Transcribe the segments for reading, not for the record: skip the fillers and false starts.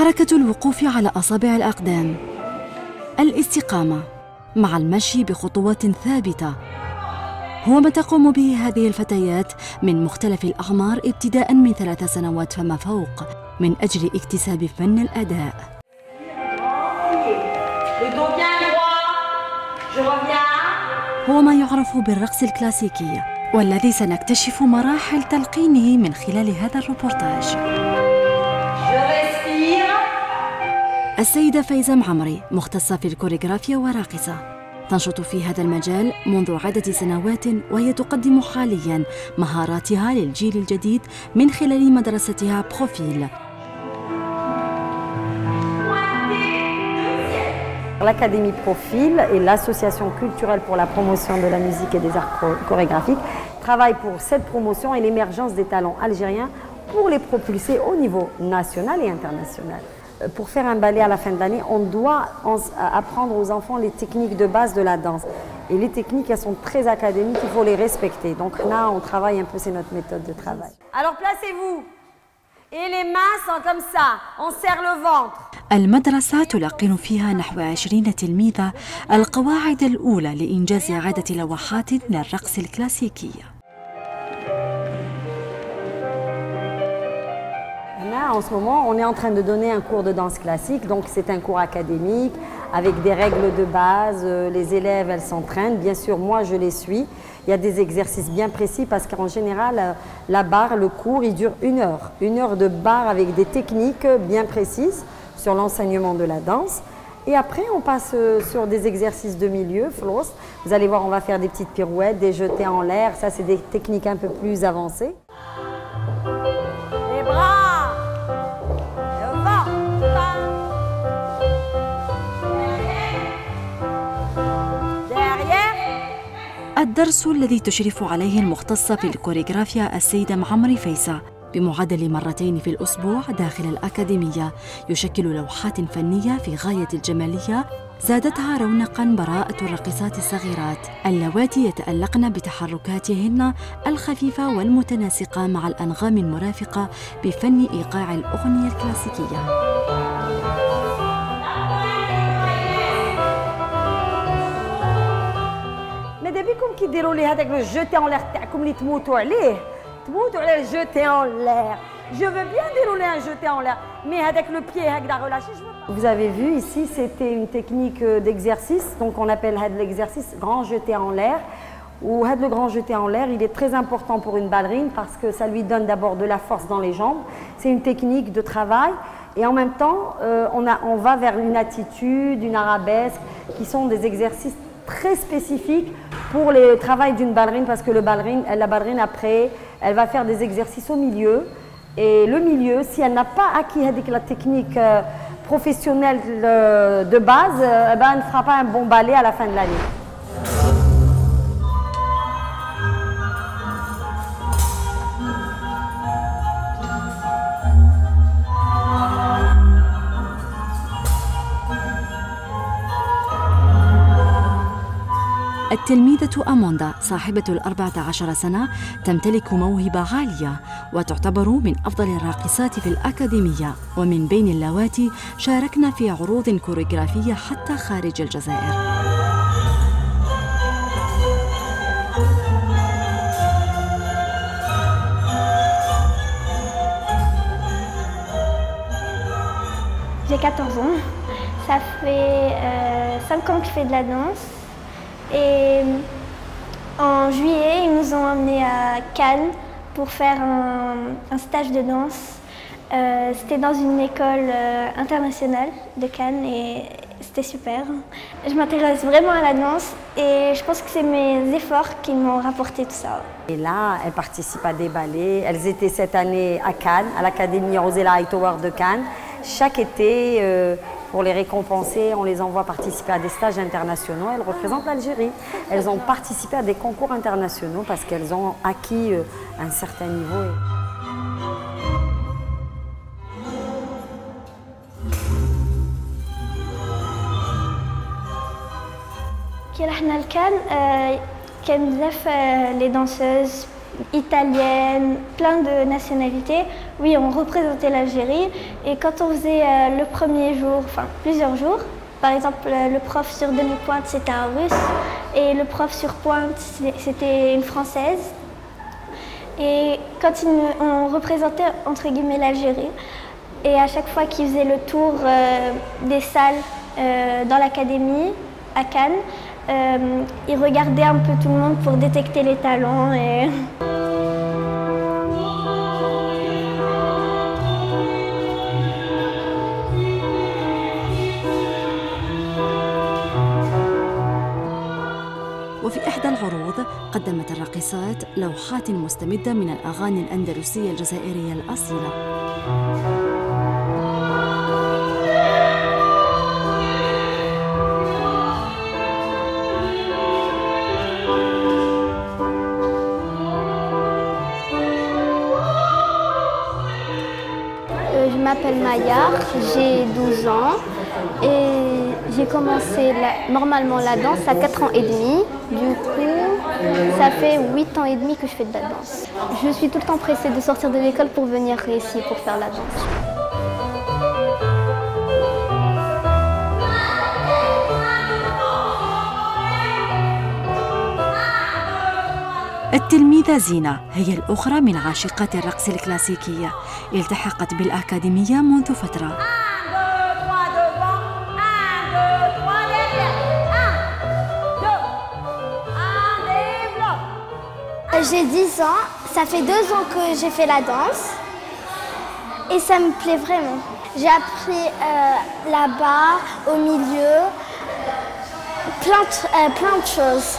حركة الوقوف على أصابع الأقدام، الاستقامة مع المشي بخطوات ثابتة، هو ما تقوم به هذه الفتيات من مختلف الأعمار ابتداء من 3 سنوات فما فوق من أجل اكتساب فن الأداء. هو ما يعرف بالرقص الكلاسيكي والذي سنكتشف مراحل تلقينه من خلال هذا الروبورتاج. السيدة فايزة معمري مختصة في الكوريغرافيا وراقصة، تنشط في هذا المجال منذ عدة سنوات، وهي تقدم حالياً مهاراتها للجيل الجديد من خلال مدرستها بروفيل. L'Académie Profil et l'Association culturelle pour la promotion de la musique et des arts chorégraphiques travaillent pour cette promotion et l'émergence des talents algériens pour les propulser au niveau national et international. Pour faire un ballet à la fin de l'année, on doit apprendre aux enfants les techniques de base de la danse. Et les techniques, elles sont très académiques, il faut les respecter. Donc là, on travaille un peu, c'est notre méthode de travail. Alors placez-vous. Et les mains sont comme ça, on serre le ventre. المدرسة تلقن فيها نحو 20 تلميذة القواعد الأولى لإنجاز عدة لوحات للرقص الكلاسيكي. Là, en ce moment, on est en train de donner un cours de danse classique, donc c'est un cours académique avec des règles de base. Les élèves, elles s'entraînent. Bien sûr, moi, je les suis. Il y a des exercices bien précis parce qu'en général, la barre, le cours, il dure 1 heure. 1 heure de barre avec des techniques bien précises sur l'enseignement de la danse. Et après, on passe sur des exercices de milieu, floss. Vous allez voir, on va faire des petites pirouettes, des jetés en l'air. Ça, c'est des techniques un peu plus avancées. Les bras. الدرس الذي تشرف عليه المختصة في الكوريغرافيا السيدة معمري فايزة بمعدل 2 مرات في الأسبوع داخل الأكاديمية يشكل لوحات فنية في غاية الجمالية زادتها رونقاً براءة الراقصات الصغيرات اللواتي يتألقن بتحركاتهن الخفيفة والمتناسقة مع الأنغام المرافقة بفن إيقاع الأغنية الكلاسيكية. بكم كيديروا لي هذاك لو جوتي اون لير تاعكم اللي تموتوا عليه على الجوتي اون لير. Je veux bien dérouler un jeté en l'air, mais avec le pied هكذا relâché, je veux pas. Vous avez vu ici, c'était une technique d'exercice, donc on appelle l'exercice grand jeté en l'air. Ou le grand jeté en l'air, il est très important pour une ballerine parce que ça lui donne d'abord de la force dans les jambes. C'est une technique de travail et en même temps, on va vers une attitude, une arabesque, qui sont des exercices très spécifiques pour le travail d'une ballerine parce que la ballerine après, elle va faire des exercices au milieu. Et le milieu, si elle n'a pas acquis la technique professionnelle de base, elle ne fera pas un bon ballet à la fin de l'année. التلميذة أموندا صاحبة 14 سنة تمتلك موهبة عالية وتعتبر من أفضل الراقصات في الأكاديمية ومن بين اللواتي شاركن في عروض كوريغرافية حتى خارج الجزائر. J'ai 14 ans, ça fait 5 ans que je fais de la danse. Et en juillet, ils nous ont emmenés à Cannes pour faire un stage de danse. C'était dans une école internationale de Cannes et c'était super. Je m'intéresse vraiment à la danse et je pense que c'est mes efforts qui m'ont rapporté tout ça. Et là, elles participent à des ballets. Elles étaient cette année à Cannes, à l'Académie Rosella Hightower de Cannes. Chaque été, pour les récompenser, on les envoie participer à des stages internationaux. Elles représentent l'Algérie. Elles ont participé à des concours internationaux parce qu'elles ont acquis un certain niveau. كي رحنا لكان كان بزاف لي دانسوز italiennes, plein de nationalités. Oui, on représentait l'Algérie. Et quand on faisait le premier jour, enfin plusieurs jours, par exemple le prof sur demi-pointe c'était un Russe et le prof sur pointe c'était une Française. Et quand on représentait entre guillemets l'Algérie, et à chaque fois qu'ils faisaient le tour des salles dans l'académie à Cannes, ils regardaient un peu tout le monde pour détecter les talents. وفي إحدى العروض قدمت الراقصات لوحات مستمدة من الأغاني الأندلسية الجزائرية الأصيلة. Je m'appelle Maya, j'ai 12 ans et j'ai commencé normalement la danse à 4 ans et demi. Du coup, ça fait 8 ans et demi que je fais de la danse. Je suis tout le temps pressée de sortir de l'école pour venir ici pour faire la danse. التلميذة زينة هي الأخرى من عاشقات الرقص الكلاسيكي. التحقت بالأكاديمية منذ فترة. J'ai 10 ans, ça fait 2 ans que j'ai fait la danse et ça me plaît vraiment. J'ai appris là-bas, au milieu, plein de choses.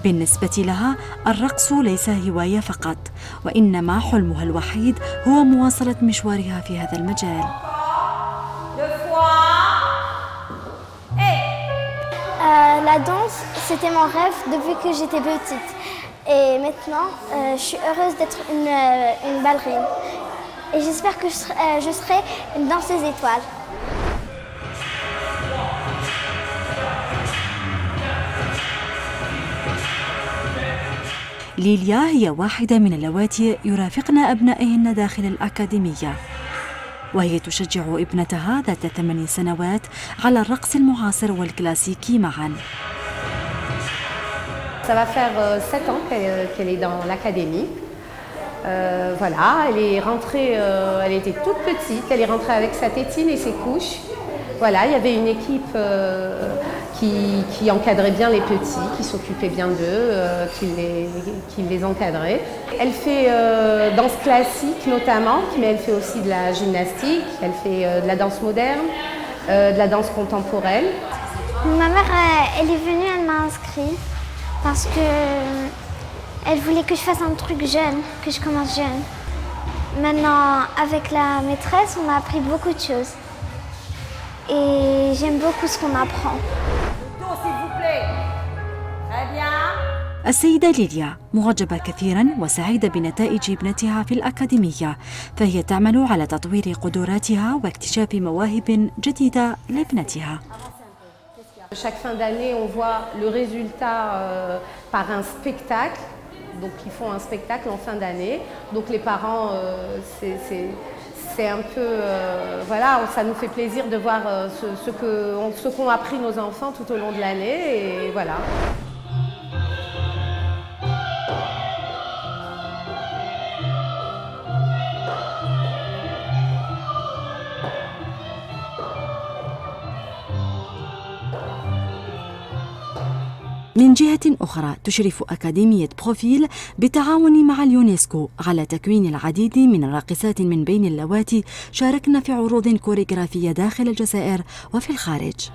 بالنسبة لها الرقص ليس هواية فقط، وإنما حلمها الوحيد هو مواصلة مشوارها في هذا المجال. La danse, c'était mon rêve depuis que j'étais petite. Et maintenant, je suis heureuse d'être une ballerine. Et j'espère que je serai une danseuse étoile. ليليا هي واحدة من اللواتي يرافقن أبنائهن داخل الأكاديمية، وهي تشجع ابنتها ذات 8 سنوات على الرقص المعاصر والكلاسيكي معاً. Ça va faire 7 ans qu'elle est dans l'académie. Voilà, elle est rentrée, elle était toute petite, elle est rentrée avec sa tétine et ses couches. Voilà, il y avait une équipe qui encadrait bien les petits, qui s'occupait bien d'eux, qui les encadrait. Elle fait danse classique notamment, mais elle fait aussi de la gymnastique, elle fait de la danse moderne, de la danse contemporaine. Ma mère, elle est venue, elle m'a inscrite parce qu'elle voulait que je fasse un truc jeune, que je commence jeune. Maintenant, avec la maîtresse, on a appris beaucoup de choses. Et j'aime beaucoup ce qu'on apprend. S'il vous plaît. Très bien. السيدة ليليا معجبة كثيراً وسعيدة بنتائج ابنتها في الأكاديمية، فهي تعمل على تطوير قدراتها واكتشاف مواهب جديدة لابنتها. Chaque fin d'année, on voit le résultat par un spectacle. Donc, ils font un spectacle en fin d'année. Donc, les parents, c'est un peu, voilà, ça nous fait plaisir de voir ce qu'ont appris nos enfants tout au long de l'année, et voilà. من جهة أخرى تشرف أكاديمية بروفيل بالتعاون مع اليونسكو على تكوين العديد من الراقصات من بين اللواتي شاركن في عروض كوريغرافية داخل الجزائر وفي الخارج.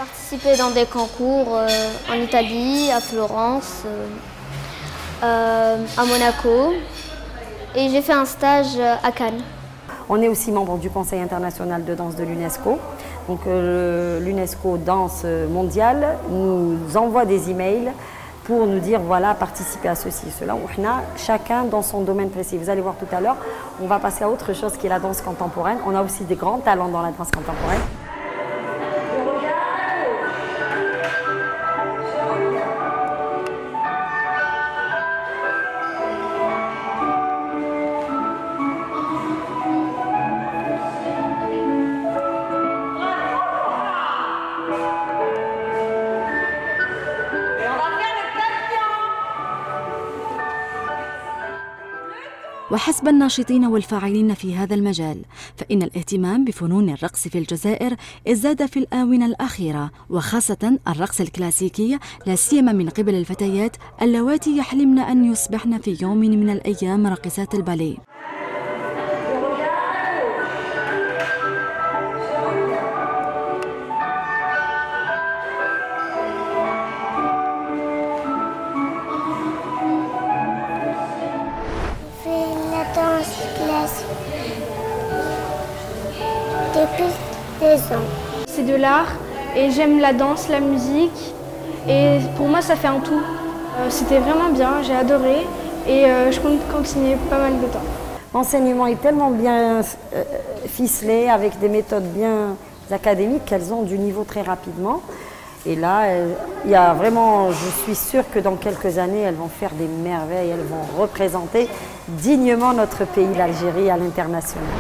Participé dans des concours en Italie, à Florence, à Monaco, et j'ai fait un stage à Cannes. On est aussi membre du Conseil international de danse de l'UNESCO. Donc l'UNESCO Danse mondiale nous envoie des emails pour nous dire voilà, participez à ceci, cela. Chacun dans son domaine précis. Vous allez voir tout à l'heure, on va passer à autre chose qui est la danse contemporaine. On a aussi des grands talents dans la danse contemporaine. وحسب الناشطين والفاعلين في هذا المجال فإن الاهتمام بفنون الرقص في الجزائر ازداد في الآونة الأخيرة، وخاصة الرقص الكلاسيكي، لا سيما من قبل الفتيات اللواتي يحلمن أن يصبحن في يوم من الأيام راقصات الباليه. C'est de l'art et j'aime la danse, la musique et pour moi ça fait un tout. C'était vraiment bien, j'ai adoré et je compte continuer pas mal de temps. L'enseignement est tellement bien ficelé avec des méthodes bien académiques qu'elles ont du niveau très rapidement. Et là, il y a vraiment, je suis sûre que dans quelques années, elles vont faire des merveilles, elles vont représenter dignement notre pays, l'Algérie, à l'international.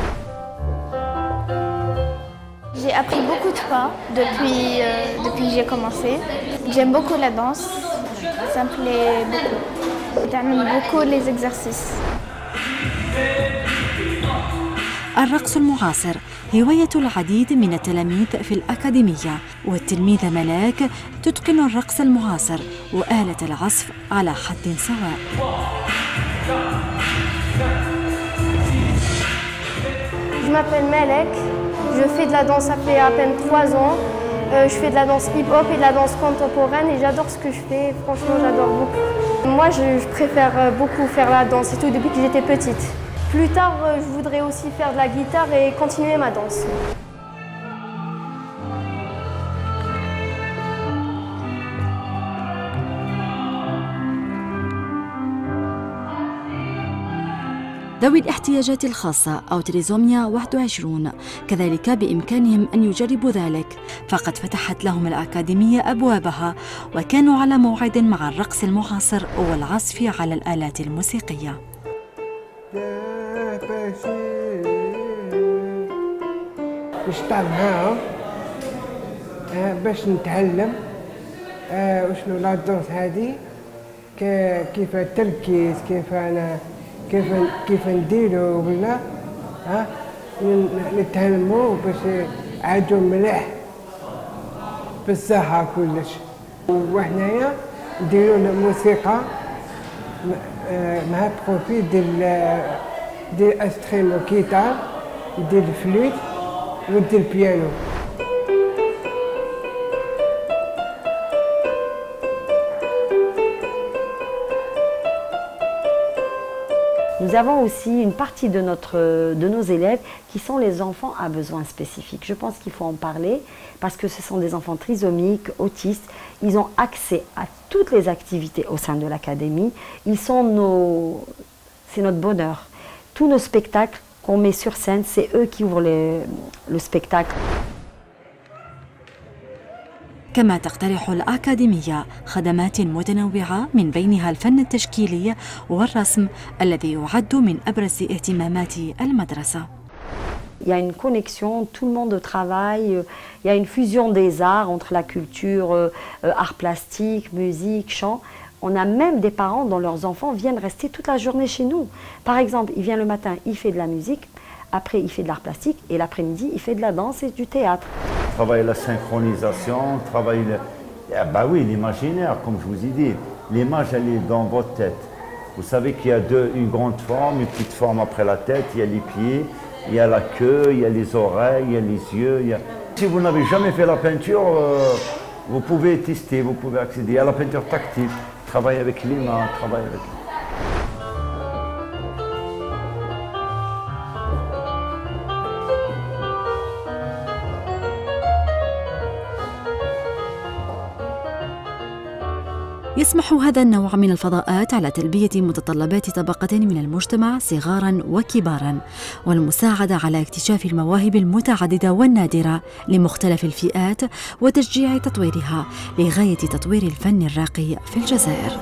J'ai appris beaucoup de pas depuis que j'ai commencé. J'aime beaucoup la danse, ça me plaît beaucoup. J'aime beaucoup les exercices. الرقص المعاصر هواية العديد من التلاميذ في الأكاديمية، والتلميذة ملاك تتقن الرقص المعاصر وآلة العزف على حد سواء. Je m'appelle Malek, je fais de la danse, ça fait à peine 3 ans. Je fais de la danse hip-hop et de la danse contemporaine et j'adore ce que je fais, franchement j'adore beaucoup. Moi je préfère beaucoup faire la danse et tout depuis que j'étais petite. Plus tard, je voudrais aussi faire de la guitare et continuer ma danse. ذوي الاحتياجات الخاصة أو تريزوميا 21 كذلك بإمكانهم أن يجربوا ذلك، فقد فتحت لهم الأكاديمية أبوابها وكانوا على موعد مع الرقص المعاصر والعزف على الآلات الموسيقية. نشطح معاهم باش نتعلم وشنو لا دونس هذه، كيف التركيز، كيف نديرو ولا نتعلموا باش عادوا مليح بالصحة كلش. وحنايا نديرو الموسيقى مع بروفي ديال استخيمو كيتار، ديال الفلوت وديال البيانو. Nous avons aussi une partie de nos élèves qui sont les enfants à besoins spécifiques. Je pense qu'il faut en parler parce que ce sont des enfants trisomiques, autistes. Ils ont accès à toutes les activités au sein de l'académie. C'est notre bonheur. Tous nos spectacles qu'on met sur scène, c'est eux qui ouvrent le spectacle. كما تقترح الأكاديمية خدمات متنوعة من بينها الفن التشكيلي والرسم الذي يعد من أبرز اهتمامات المدرسة. Il y a une connexion, tout le monde travaille, il y a une fusion des arts entre la culture, art plastique, musique, chant. On a même des parents dont leurs enfants viennent rester toute la journée chez nous. Par exemple, il vient le matin, il fait de la musique, après il fait de l'art plastique et l'après-midi il fait de la danse et du théâtre. Travailler la synchronisation, travailler l'imaginaire, comme je vous ai dit. L'image, elle est dans votre tête. Vous savez qu'il y a une grande forme, une petite forme après la tête, il y a les pieds, il y a la queue, il y a les oreilles, il y a les yeux. Si vous n'avez jamais fait la peinture, vous pouvez tester, vous pouvez accéder à la peinture tactile. Travailler avec les mains, travailler avec les... يسمح هذا النوع من الفضاءات على تلبية متطلبات طبقة من المجتمع صغاراً وكباراً، والمساعدة على اكتشاف المواهب المتعددة والنادرة لمختلف الفئات وتشجيع تطويرها لغاية تطوير الفن الراقي في الجزائر.